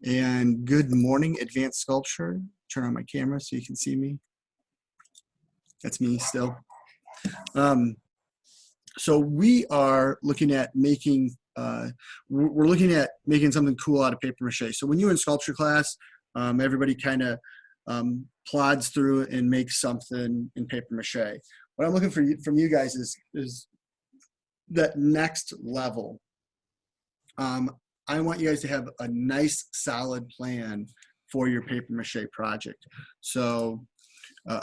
And good morning, Advanced Sculpture. Turn on my camera so you can see me. That's me still. So we are looking at making, we're looking at making something cool out of paper mache. So when you're in sculpture class, everybody kind of plods through it and makes something in paper mache. What I'm looking for from you guys is that next level. I want you guys to have a nice, solid plan for your paper mache project. So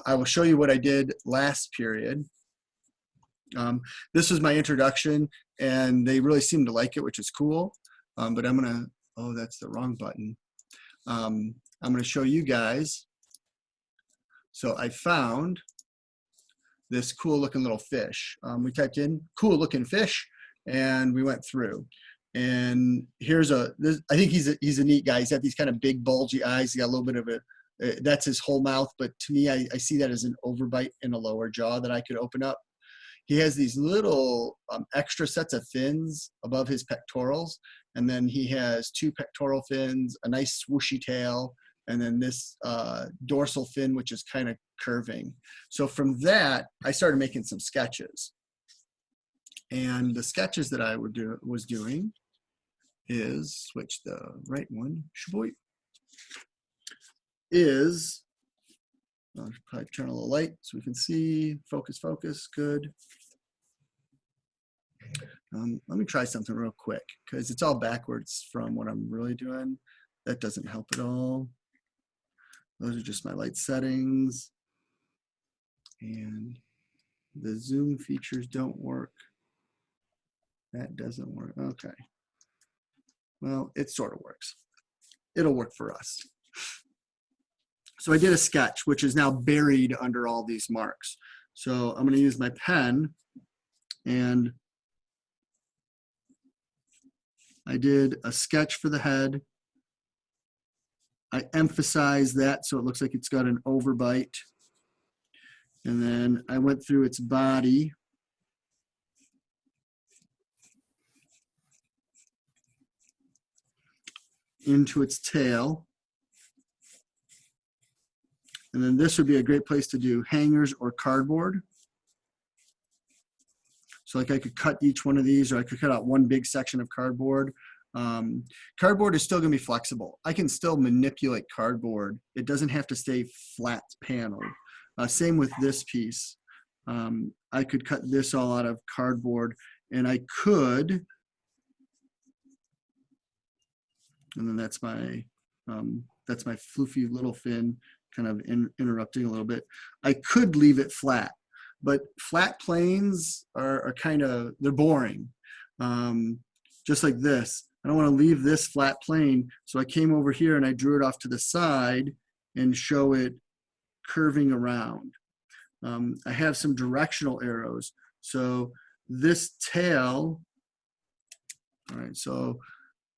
I will show you what I did last period. This was my introduction, and they really seemed to like it, which is cool. But I'm gonna, oh, that's the wrong button. I'm gonna show you guys. So I found this cool looking little fish. We typed in cool looking fish, and we went through. And here's I think he's a neat guy. He's got these kind of big bulgy eyes. He got a little bit of that's his whole mouth, but to me, I see that as an overbite in a lower jaw that I could open up. He has these little extra sets of fins above his pectorals, and then he has two pectoral fins, a nice swooshy tail, and then this dorsal fin, which is kind of curving. So from that, I started making some sketches. And the sketches that I was doing is, switch the right one, shaboy, is, I'll probably turn a little light so we can see, focus, good. Let me try something real quick because it's all backwards from what I'm really doing. That doesn't help at all. Those are just my light settings. And the zoom features don't work. That doesn't work, okay. Well, it sort of works. It'll work for us. So I did a sketch, which is now buried under all these marks. So I'm gonna use my pen, and I did a sketch for the head. I emphasized that so it looks like it's got an overbite. And then I went through its body. Into its tail. And then this would be a great place to do hangers or cardboard. So like I could cut each one of these, or I could cut out one big section of cardboard. Cardboard is still gonna be flexible. I can still manipulate cardboard. It doesn't have to stay flat paneled. Same with this piece. I could cut this all out of cardboard, and I could, and then that's my floofy little fin kind of interrupting a little bit. I could leave it flat, but flat planes are kind of, they're boring. Just like this. I don't want to leave this flat plane, so I came over here and I drew it off to the side and show it curving around. I have some directional arrows. So this tail, all right, so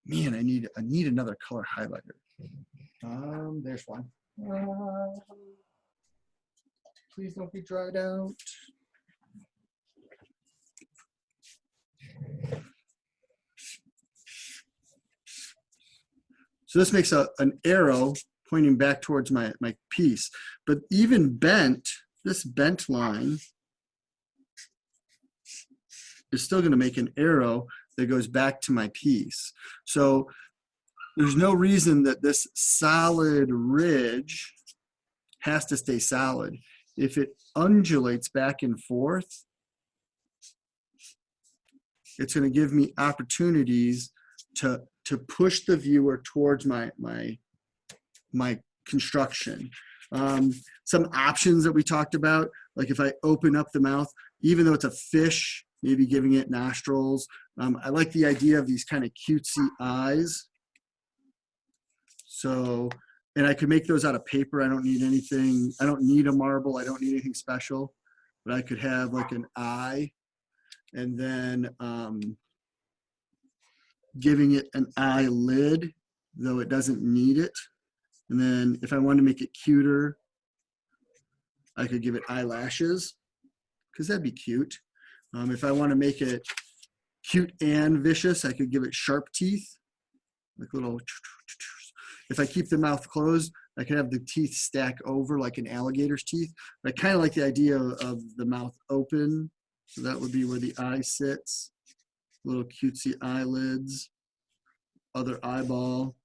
man, I need another color highlighter. There's one. Please don't be dried out. So this makes an arrow pointing back towards my piece. But even bent, this bent line is still going to make an arrow that goes back to my piece. So there's no reason that this solid ridge has to stay solid. If it undulates back and forth, it's going to give me opportunities to push the viewer towards my construction. Some options that we talked about, like if I open up the mouth, even though it's a fish, maybe giving it nostrils. I like the idea of these kind of cutesy eyes. So, and I could make those out of paper. I don't need anything. I don't need a marble. I don't need anything special. But I could have like an eye, and then giving it an eyelid, though it doesn't need it. And then if I want to make it cuter, I could give it eyelashes, because that'd be cute. If I want to make it cute and vicious, I could give it sharp teeth, like little, If I keep the mouth closed, I can have the teeth stack over like an alligator's teeth. But I kind of like the idea of the mouth open. So that would be where the eye sits. Little cutesy eyelids, other eyeball.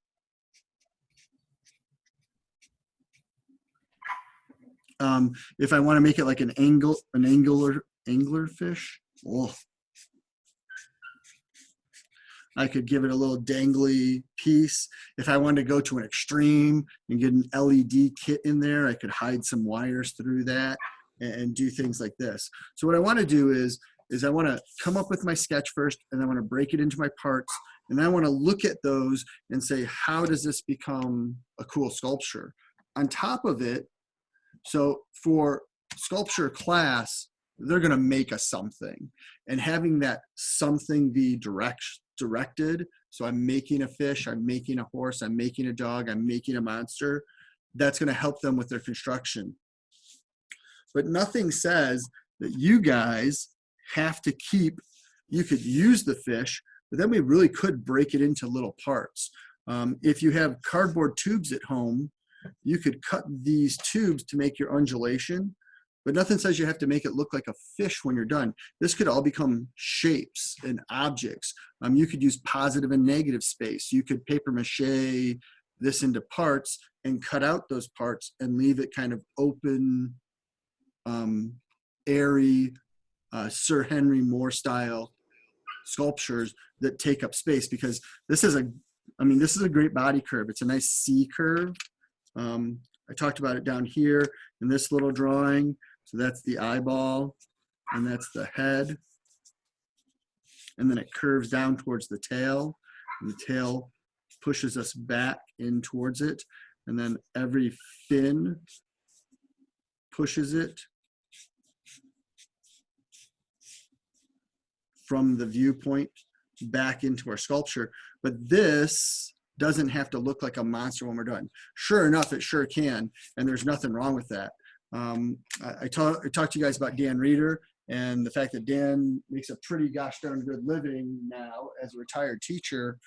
If I want to make it like an angler fish, oh, I could give it a little dangly piece. If I wanted to go to an extreme and get an LED kit in there, I could hide some wires through that and do things like this. So what I want to do is I want to come up with my sketch first, and I want to break it into my parts, and then I want to look at those and say, how does this become a cool sculpture? On top of it, so for sculpture class, they're going to make us something, and having that something be directed. So I'm making a fish, I'm making a horse, I'm making a dog, I'm making a monster. That's going to help them with their construction. But nothing says that you guys have to keep, you could use the fish, but then we really could break it into little parts. If you have cardboard tubes at home, you could cut these tubes to make your undulation, but nothing says you have to make it look like a fish when you're done. This could all become shapes and objects. You could use positive and negative space. You could paper mache this into parts and cut out those parts and leave it kind of open, airy, Sir Henry Moore style sculptures that take up space, because this is a great body curve. It's a nice C curve. I talked about it down here in this little drawing. So that's the eyeball, and that's the head. And then it curves down towards the tail, and the tail pushes us back in towards it. And then every fin pushes it from the viewpoint back into our sculpture. But this doesn't have to look like a monster when we're done. Sure enough, it sure can, and there's nothing wrong with that. I talked to you guys about Dan Reeder and the fact that Dan makes a pretty gosh darn good living now as a retired teacher,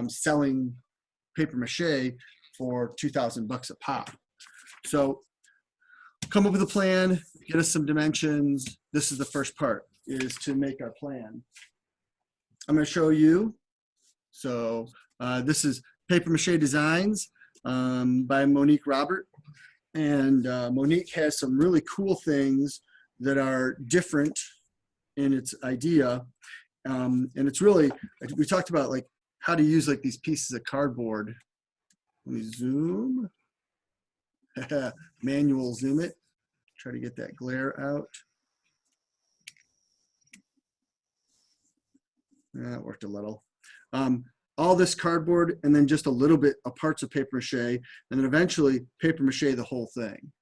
selling paper mache for $2,000 a pop. So come up with a plan, get us some dimensions. This is the first part, is to make our plan. I'm going to show you. So this is Paper Mache Designs by Monique Robert. And Monique has some really cool things that are different in its idea. And it's really, we talked about like how to use like these pieces of cardboard. Let me zoom. Manual zoom it. Try to get that glare out. That worked a little. All this cardboard, and then just a little bit of parts of paper mache, and then eventually paper mache the whole thing.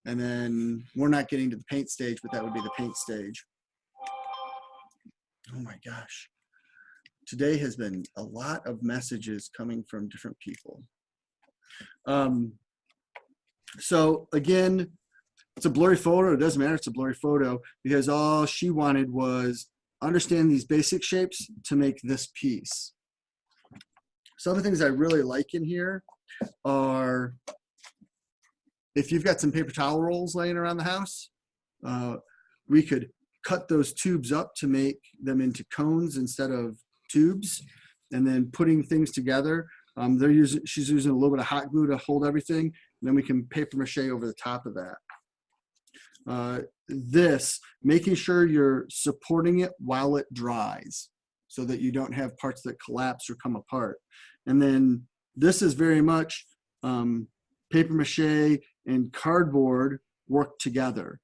And then we're not getting to the paint stage, but that would be the paint stage. Oh my gosh. Today has been a lot of messages coming from different people. So again, it's a blurry photo. It doesn't matter, it's a blurry photo, because all she wanted was understand these basic shapes to make this piece. Some of the things I really like in here are, if you've got some paper towel rolls laying around the house, we could cut those tubes up to make them into cones instead of tubes, and then putting things together. She's using a little bit of hot glue to hold everything, and then we can paper mache over the top of that. This, making sure you're supporting it while it dries so that you don't have parts that collapse or come apart. And then this is very much paper mache and cardboard work together.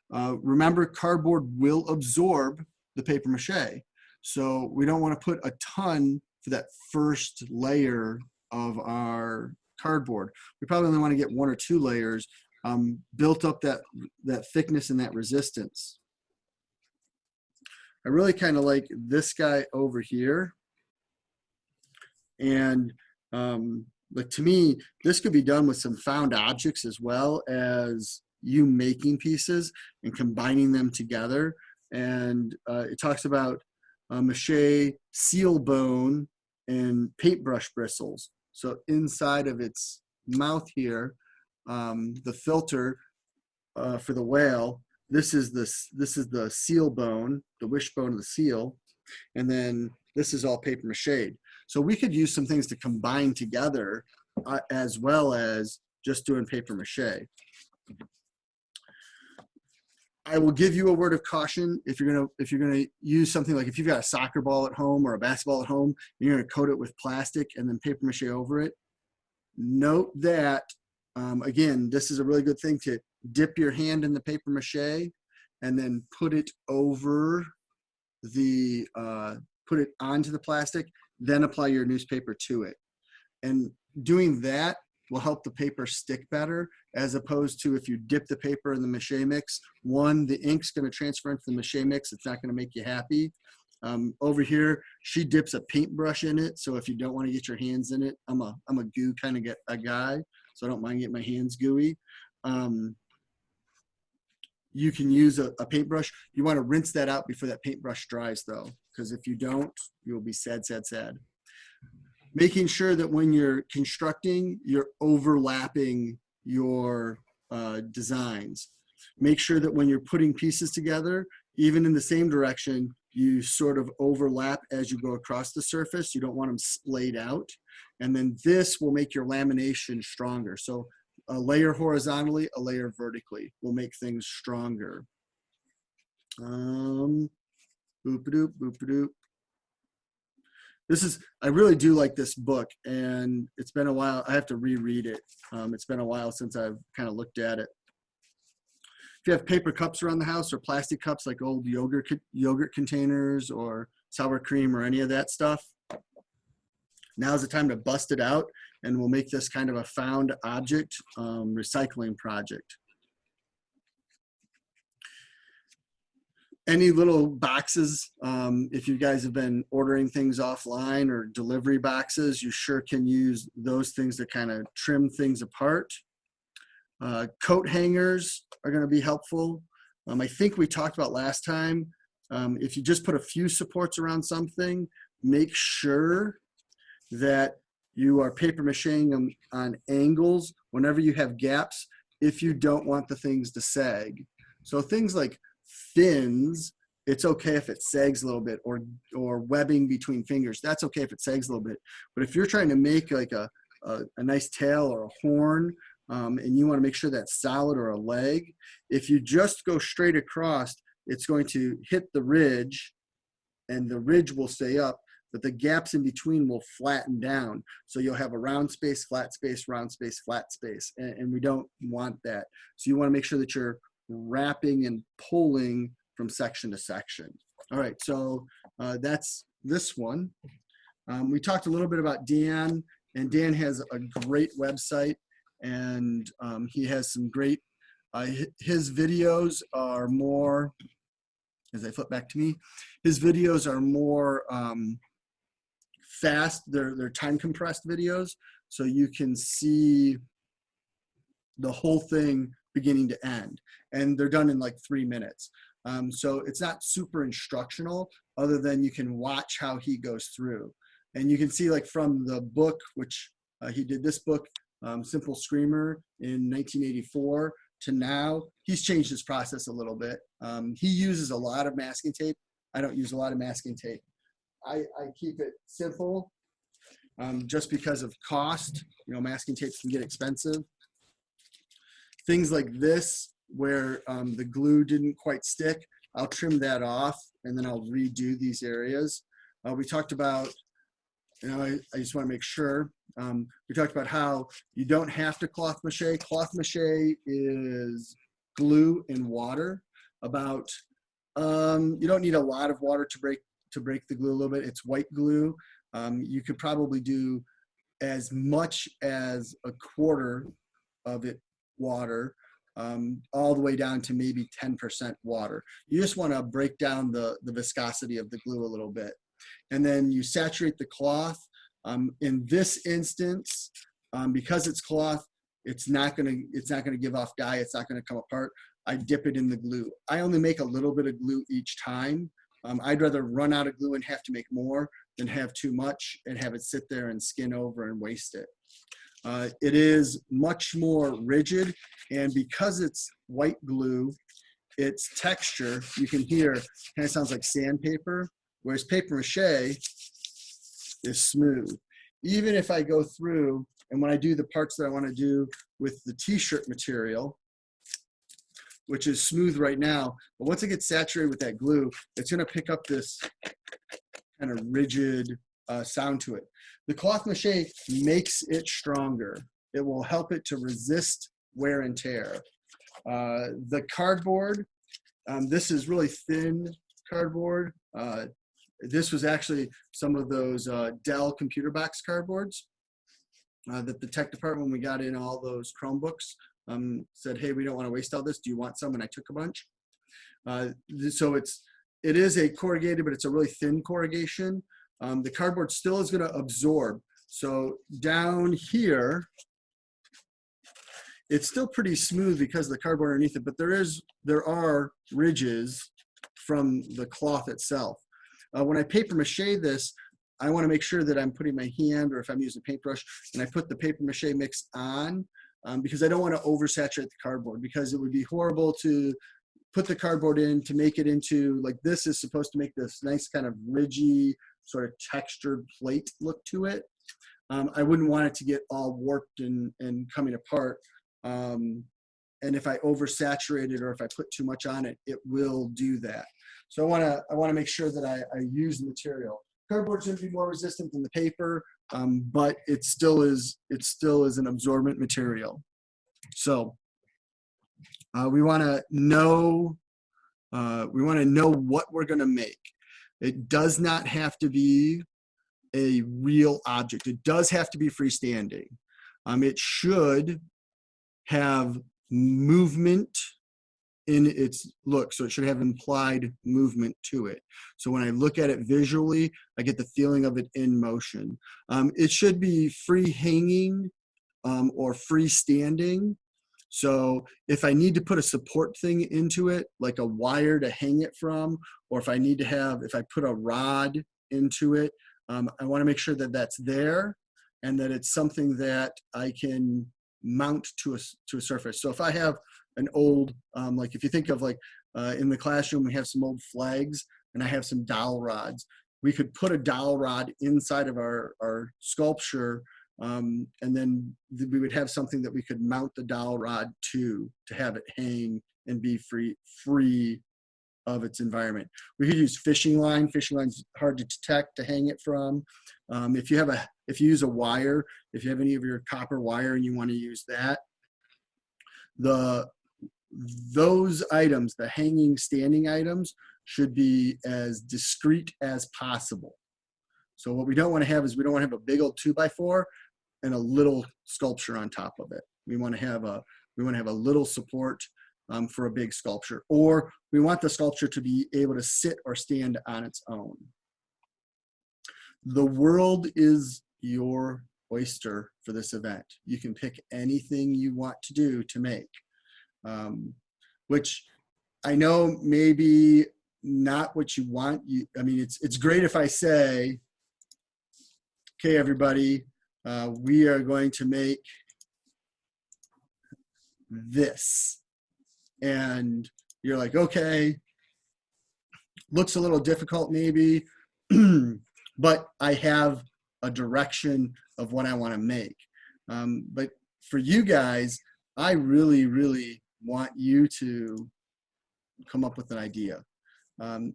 Remember, cardboard will absorb the paper mache. So we don't want to put a ton for that first layer of our cardboard. We probably only want to get 1 or 2 layers, built up that thickness and that resistance. I really kind of like this guy over here. And like, to me, this could be done with some found objects as well as you making pieces and combining them together. And it talks about mache seal bone and paintbrush bristles. So inside of its mouth here, the filter for the whale, this is the seal bone, the wishbone of the seal, and then this is all paper mache. So we could use some things to combine together as well as just doing paper mache. I will give you a word of caution if you're gonna use something like if you've got a soccer ball at home or a basketball at home, you're gonna coat it with plastic and then paper mache over it. Note that again, this is a really good thing to dip your hand in the paper mache and then put it over the put it onto the plastic, then apply your newspaper to it. And doing that will help the paper stick better, as opposed to if you dip the paper in the mache mix. One, the ink's going to transfer into the mache mix. It's not going to make you happy. Over here, she dips a paintbrush in it. So if you don't want to get your hands in it, I'm a goo kind of a guy, so I don't mind getting my hands gooey. You can use a paintbrush. You want to rinse that out before that paintbrush dries though, because if you don't, you'll be sad, sad, sad. Making sure that when you're constructing, you're overlapping your designs. Make sure that when you're putting pieces together, even in the same direction, you sort of overlap as you go across the surface. You don't want them splayed out. And then this will make your lamination stronger. So a layer horizontally, a layer vertically will make things stronger. Boop-a-doop, boop-a-doop. I really do like this book, and it's been a while. I have to reread it. It's been a while since I've kind of looked at it. If you have paper cups around the house or plastic cups like old yogurt containers or sour cream or any of that stuff, now's the time to bust it out, and we'll make this kind of a found object recycling project. Any little boxes, if you guys have been ordering things offline or delivery boxes, you sure can use those things to kind of trim things apart. Coat hangers are going to be helpful. I think we talked about last time, if you just put a few supports around something, make sure that you are paper macheing them on angles whenever you have gaps, if you don't want the things to sag. So things like fins, it's okay if it sags a little bit, or webbing between fingers, that's okay if it sags a little bit. But if you're trying to make like a nice tail or a horn, and you want to make sure that's solid, or a leg, if you just go straight across, it's going to hit the ridge, and the ridge will stay up, but the gaps in between will flatten down. So you'll have a round space, flat space, round space, flat space, and we don't want that. So you want to make sure that you're wrapping and pulling from section to section. All right, so that's this one. We talked a little bit about Dan, and Dan has a great website, and he has some great, his videos are more, as I flip back to me, his videos are more fast, they're time compressed videos, so you can see the whole thing beginning to end, and they're done in like 3 minutes. So it's not super instructional, other than you can watch how he goes through. And you can see, like, from the book, which he did this book, Simple Screamer, in 1984 to now, he's changed his process a little bit. He uses a lot of masking tape. I don't use a lot of masking tape. I keep it simple, just because of cost. You know, masking tapes can get expensive. Things like this, where the glue didn't quite stick, I'll trim that off, and then I'll redo these areas. We talked about, you know, I just want to make sure, we talked about how you don't have to cloth mache. Cloth mache is glue in water. About, you don't need a lot of water to break the glue a little bit. It's white glue. You could probably do as much as a quarter of it water, all the way down to maybe 10% water. You just want to break down the viscosity of the glue a little bit. And then you saturate the cloth. In this instance, because it's cloth, it's not gonna give off dye. It's not gonna come apart. I dip it in the glue. I only make a little bit of glue each time, I'd rather run out of glue and have to make more than have too much and have it sit there and skin over and waste it. It is much more rigid, and because it's white glue, its texture, you can hear, kind of sounds like sandpaper, whereas paper mache is smooth. Even if I go through, and when I do the parts that I want to do with the t-shirt material, which is smooth right now, but once it gets saturated with that glue, it's going to pick up this kind of rigid sound to it. The cloth mache makes it stronger. It will help it to resist wear and tear. The cardboard, this is really thin cardboard. This was actually some of those Dell computer box cardboards that the tech department, when we got in all those Chromebooks, said, hey, we don't want to waste all this. Do you want some? And I took a bunch. So it is a corrugated, but it's a really thin corrugation. The cardboard still is going to absorb. So down here, it's still pretty smooth because of the cardboard underneath it, but there are ridges from the cloth itself. When I paper mache this, I want to make sure that I'm putting my hand, or if I'm using a paintbrush, and I put the paper mache mix on, because I don't want to oversaturate the cardboard, because it would be horrible to put the cardboard in to make it into, like, this is supposed to make this nice kind of ridgy sort of textured plate look to it. I wouldn't want it to get all warped and coming apart. And if I oversaturate it, or if I put too much on it, it will do that. So I want to make sure that I use the material. Cardboard's going to be more resistant than the paper, but it still is an absorbent material. So we want to know what we're going to make. It does not have to be a real object. It does have to be freestanding. It should have movement in its look, so it should have implied movement to it. So when I look at it visually, I get the feeling of it in motion. It should be free hanging or freestanding. So if I need to put a support thing into it, like a wire to hang it from, or if I put a rod into it, I want to make sure that that's there and that it's something that I can mount to a surface. So if I have an old, like if you think of like in the classroom, we have some old flags and I have some dowel rods. We could put a dowel rod inside of our sculpture, and then we would have something that we could mount the dowel rod to have it hang and be free of its environment. We could use fishing line. Fishing line's hard to detect to hang it from. If you use a wire, if you have any of your copper wire and you want to use that, those items, the hanging, standing items, should be as discreet as possible. So what we don't want to have is we don't want to have a big old 2x4 and a little sculpture on top of it. We want to have a little support for a big sculpture, or we want the sculpture to be able to sit or stand on its own. The world is your oyster for this event. You can pick anything you want to do to make, which I know maybe not what you want. I mean, it's great if I say, okay, everybody, we are going to make this. And you're like, okay, looks a little difficult maybe, but I have a direction of what I want to make. But for you guys, I really, really want you to come up with an idea.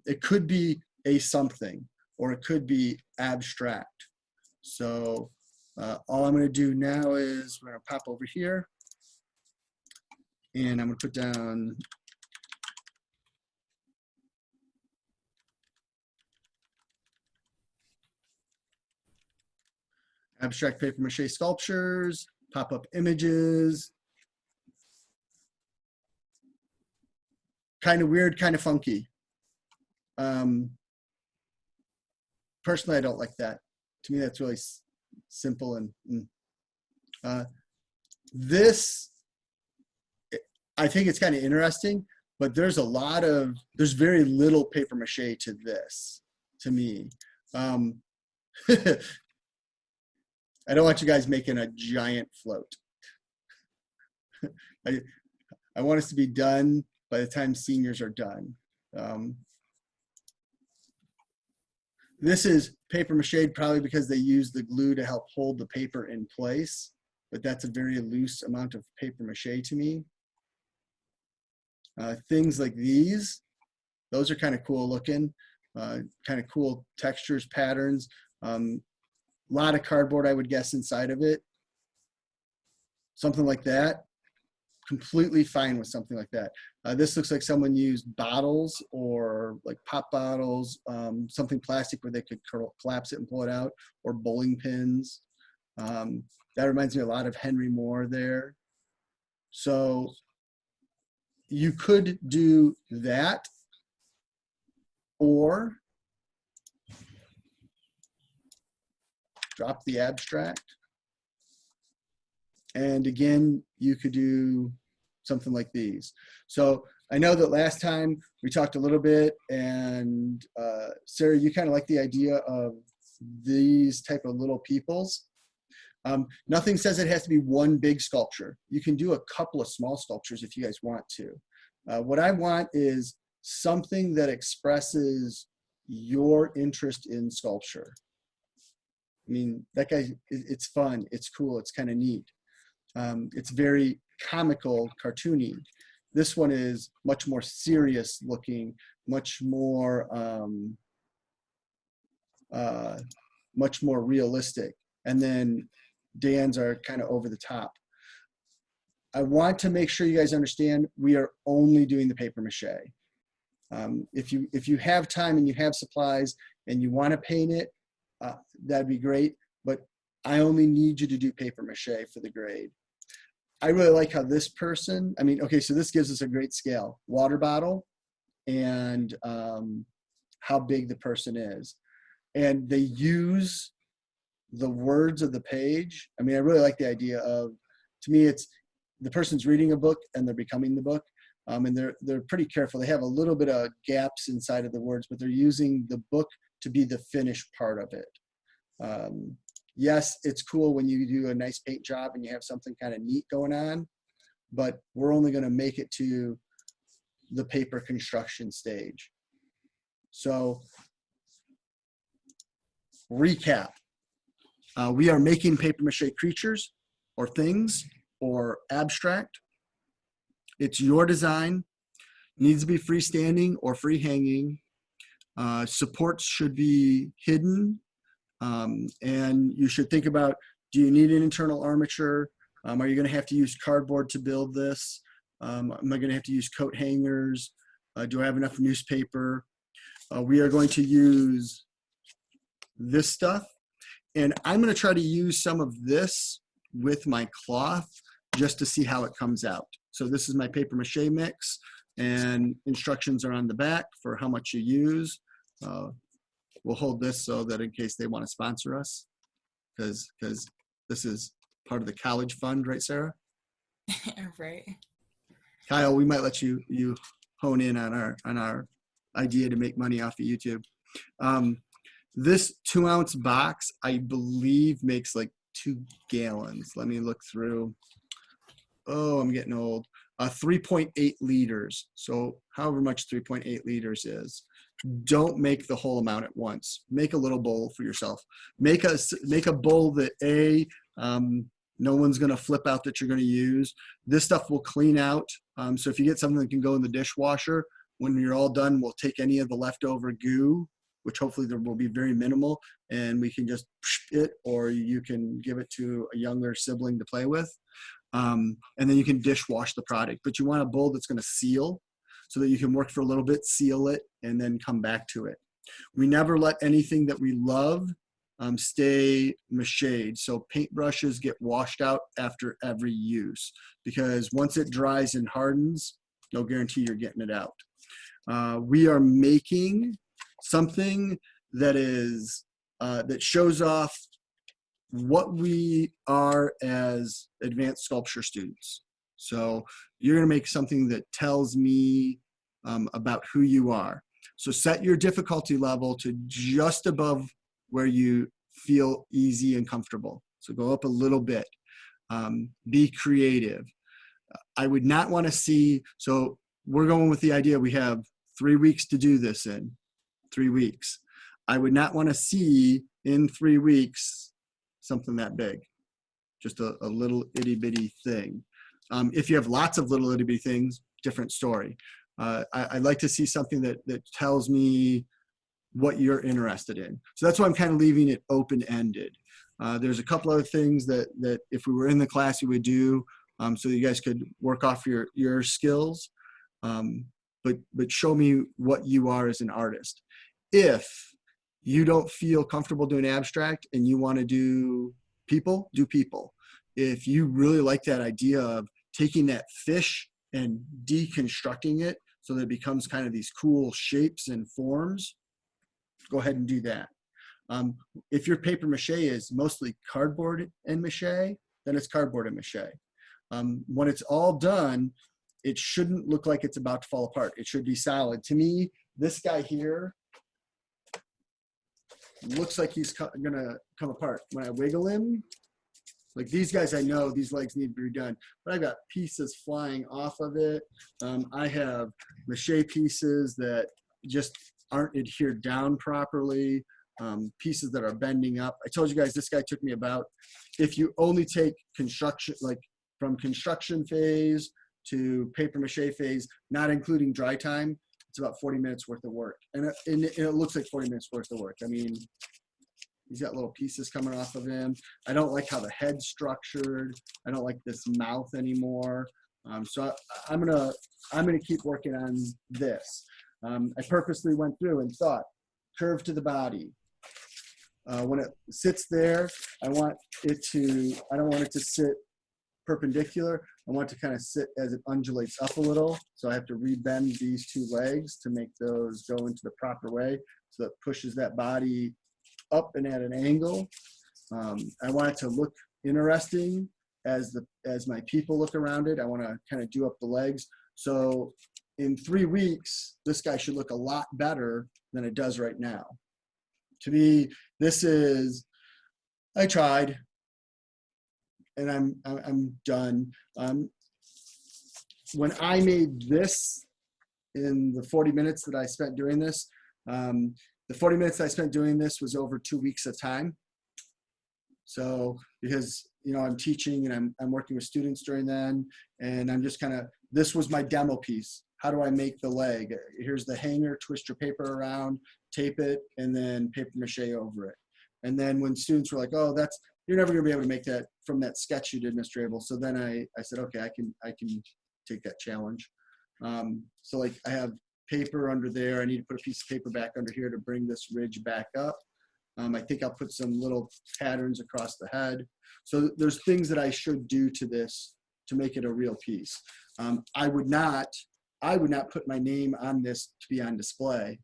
It could be a something, or it could be abstract. So all I'm going to do now is we're going to pop over here, and I'm going to put down abstract paper mache sculptures, pop-up images. Kind of weird, kind of funky. Personally, I don't like that. To me, that's really simple. And this, I think it's kind of interesting. but there's very little paper mache to this, to me. I don't want you guys making a giant float. I want us to be done by the time seniors are done. This is paper mache probably because they use the glue to help hold the paper in place, but that's a very loose amount of paper mache to me. Things like these, those are kind of cool looking, kind of cool textures, patterns. A lot of cardboard, I would guess, inside of it. Something like that. Completely fine with something like that. This looks like someone used bottles or like pop bottles, something plastic where they could collapse it and pull it out, or bowling pins. That reminds me a lot of Henry Moore there. So you could do that, or drop the abstract. And again, you could do something like these. So I know that last time we talked a little bit, and Sarah, you kind of like the idea of these type of little peoples. Nothing says it has to be one big sculpture. You can do a couple of small sculptures if you guys want to. What I want is something that expresses your interest in sculpture. I mean, that guy, it's fun, it's cool, it's kind of neat. It's very comical, cartoony. This one is much more serious looking, much more realistic. And then Dan's are kind of over the top. I want to make sure you guys understand we are only doing the paper mache. If you have time and you have supplies and you want to paint it, that'd be great. But I only need you to do paper mache for the grade. I really like how this person, I mean, okay, so this gives us a great scale. Water bottle and how big the person is. And they use the words of the page. I mean, I really like the idea of, to me, it's the person's reading a book and they're becoming the book. And they're pretty careful. They have a little bit of gaps inside of the words, but they're using the book to be the finished part of it. Yes, it's cool when you do a nice paint job and you have something kind of neat going on, but we're only going to make it to the paper construction stage. So, recap. We are making paper mache creatures or things or abstract. It's your design. It needs to be freestanding or free hanging. Supports should be hidden. And you should think about, do you need an internal armature? Are you going to have to use cardboard to build this? Am I going to have to use coat hangers? Do I have enough newspaper? We are going to use this stuff. And I'm going to try to use some of this with my cloth just to see how it comes out. So this is my paper mache mix, and instructions are on the back for how much you use. We'll hold this so that in case they want to sponsor us, because this is part of the college fund, right, Sarah? Right. Kyle, we might let you hone in on our idea to make money off of YouTube. This 2-ounce box, I believe, makes like 2 gallons. Let me look through. Oh, I'm getting old. 3.8 liters. So however much 3.8 liters is. Don't make the whole amount at once. Make a little bowl for yourself. Make a bowl that no one's going to flip out that you're going to use. This stuff will clean out. So if you get something that can go in the dishwasher, when you're all done, we'll take any of the leftover goo, which hopefully there will be very minimal, and we can just it, or you can give it to a younger sibling to play with. And then you can dishwash the product. But you want a bowl that's going to seal, so that you can work for a little bit, seal it, and then come back to it. We never let anything that we love stay mached. So paintbrushes get washed out after every use, because once it dries and hardens, no guarantee you're getting it out. We are making something that is that shows off what we are as advanced sculpture students. So you're going to make something that tells me about who you are. So set your difficulty level to just above where you feel easy and comfortable. So go up a little bit. Be creative. I would not want to see, so we're going with the idea we have 3 weeks to do this in 3 weeks. I would not want to see in 3 weeks something that big, just a little itty bitty thing. If you have lots of little itty bitty things, different story. I'd like to see something that tells me what you're interested in. So that's why I'm kind of leaving it open-ended. There's a couple other things that if we were in the class you would do, so you guys could work off your skills, but show me what you are as an artist. If you don't feel comfortable doing abstract and you want to do people, do people. If you really like that idea of taking that fish and deconstructing it so that it becomes kind of these cool shapes and forms, go ahead and do that. If your paper mache is mostly cardboard and mache, then it's cardboard and mache. When it's all done, it shouldn't look like it's about to fall apart. It should be solid. To me, this guy here looks like he's gonna come apart. When I wiggle him, like these guys, I know these legs need to be redone, but I've got pieces flying off of it. I have mache pieces that just aren't adhered down properly, pieces that are bending up. I told you guys this guy took me about, if you only take construction, like from construction phase to paper mache phase, not including dry time, it's about 40 minutes worth of work. And it looks like 40 minutes worth of work. I mean, he's got little pieces coming off of him. I don't like how the head's structured. I don't like this mouth anymore. So I'm gonna keep working on this. I purposely went through and thought, curve to the body. When it sits there, I don't want it to sit perpendicular. I want it to kind of sit as it undulates up a little. So I have to rebend these two legs to make those go into the proper way. So that pushes that body up and at an angle. I want it to look interesting as my people look around it. I want to kind of do up the legs. So in 3 weeks, this guy should look a lot better than it does right now. To me, this is, I tried, and I'm done. When I made this in the 40 minutes that I spent doing this, the 40 minutes I spent doing this was over 2 weeks of time. So because, you know, I'm teaching and I'm working with students during then, and I'm just kind of, this was my demo piece. How do I make the leg? Here's the hanger, twist your paper around, tape it, and then paper mache over it. And then when students were like, oh, you're never gonna be able to make that from that sketch you did, Mr. Abel. So then I said, okay, I can take that challenge. So like I have paper under there. I need to put a piece of paper back under here to bring this ridge back up. I think I'll put some little patterns across the head. So there's things that I should do to this to make it a real piece. I would not put my name on this to be on display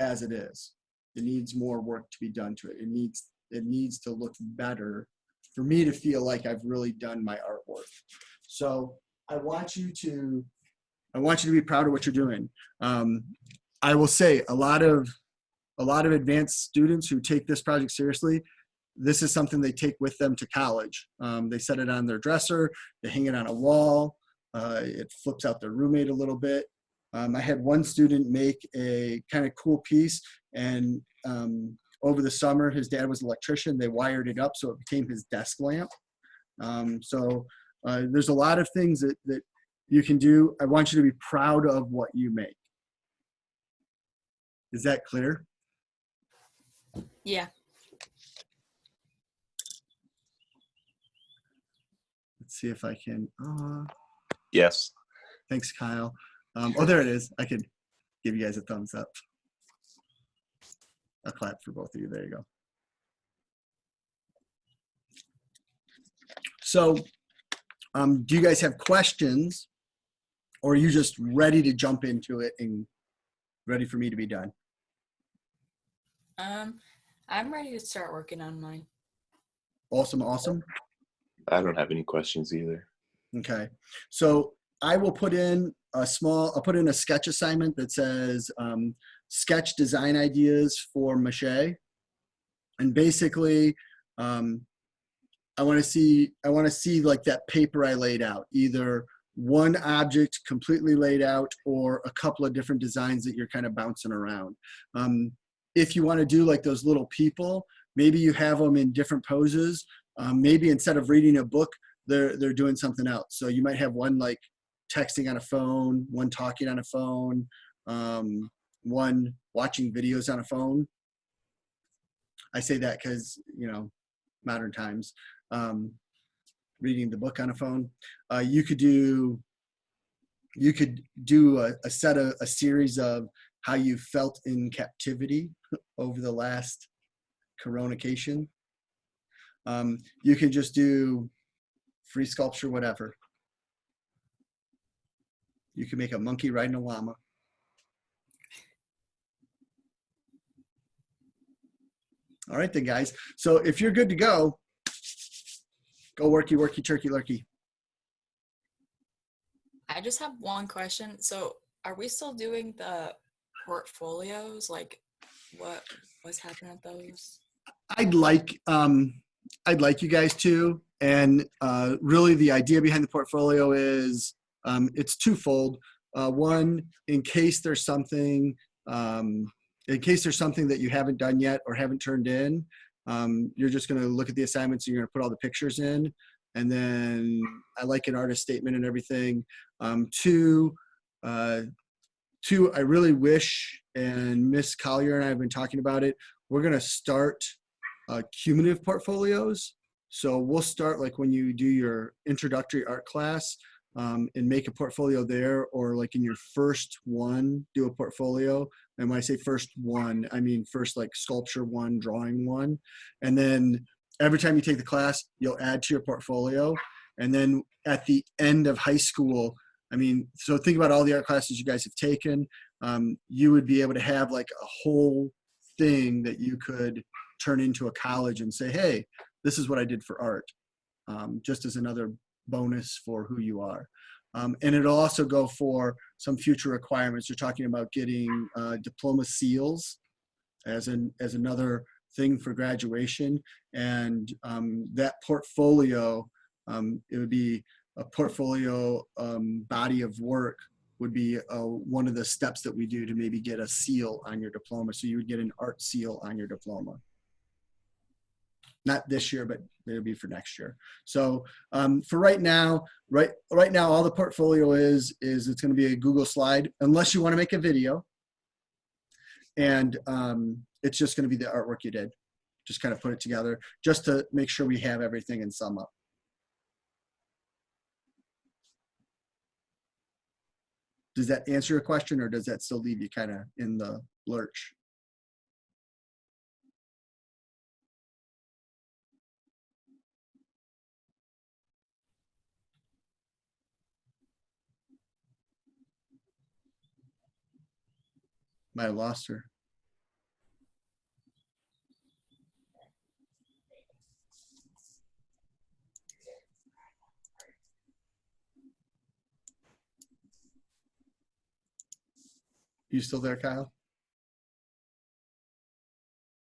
as it is. It needs more work to be done to it. It needs to look better for me to feel like I've really done my artwork. So I want you to be proud of what you're doing. I will say a lot of advanced students who take this project seriously, this is something they take with them to college. They set it on their dresser, they hang it on a wall. It flips out their roommate a little bit. I had one student make a kind of cool piece, and over the summer, his dad was an electrician. They wired it up so it became his desk lamp. So there's a lot of things that you can do. I want you to be proud of what you make. Is that clear? Yeah. Let's see if I can. Yes. Thanks, Kyle. Oh, there it is. I could give you guys a thumbs up. A clap for both of you. There you go. So do you guys have questions, or are you just ready to jump into it and ready for me to be done? I'm ready to start working on mine. Awesome, awesome. I don't have any questions either. Okay. So I will put in I'll put in a sketch assignment that says sketch design ideas for Mache. And basically, I want to see like that paper I laid out, either one object completely laid out or a couple of different designs that you're kind of bouncing around. If you want to do like those little people, maybe you have them in different poses. Maybe instead of reading a book, they're doing something else. So you might have one like texting on a phone, one talking on a phone, one watching videos on a phone. I say that because, you know, modern times, reading the book on a phone. You could do a series of how you felt in captivity over the last coronacation. You can just do free sculpture, whatever. You can make a monkey riding a llama. All right then, guys. So if you're good to go, go worky, worky, turkey, lurky. I just have one question. So are we still doing the portfolios? Like what's happening with those? I'd like you guys to, and really the idea behind the portfolio is it's twofold. One, in case there's something that you haven't done yet or haven't turned in, you're just going to look at the assignments and you're going to put all the pictures in. And then I like an artist statement and everything. Two, I really wish, and Miss Collier and I have been talking about it, we're going to start cumulative portfolios. So we'll start like when you do your introductory art class, and make a portfolio there, or like in your first one, do a portfolio. And when I say first one, I mean first like sculpture one, drawing one. And then every time you take the class, you'll add to your portfolio. And then at the end of high school, I mean, so think about all the art classes you guys have taken. You would be able to have like a whole thing that you could turn into a college and say, hey, this is what I did for art, just as another bonus for who you are. And it'll also go for some future requirements. You're talking about getting diploma seals as another thing for graduation. And that portfolio, it would be a portfolio body of work would be one of the steps that we do to maybe get a seal on your diploma. So you would get an art seal on your diploma. Not this year, but it'll be for next year. So for right now, right now, all the portfolio is it's going to be a Google slide, unless you want to make a video. And it's just going to be the artwork you did. Just kind of put it together just to make sure we have everything and sum up. Does that answer your question, or does that still leave you kind of in the lurch? Might have lost her. You still there, Kyle?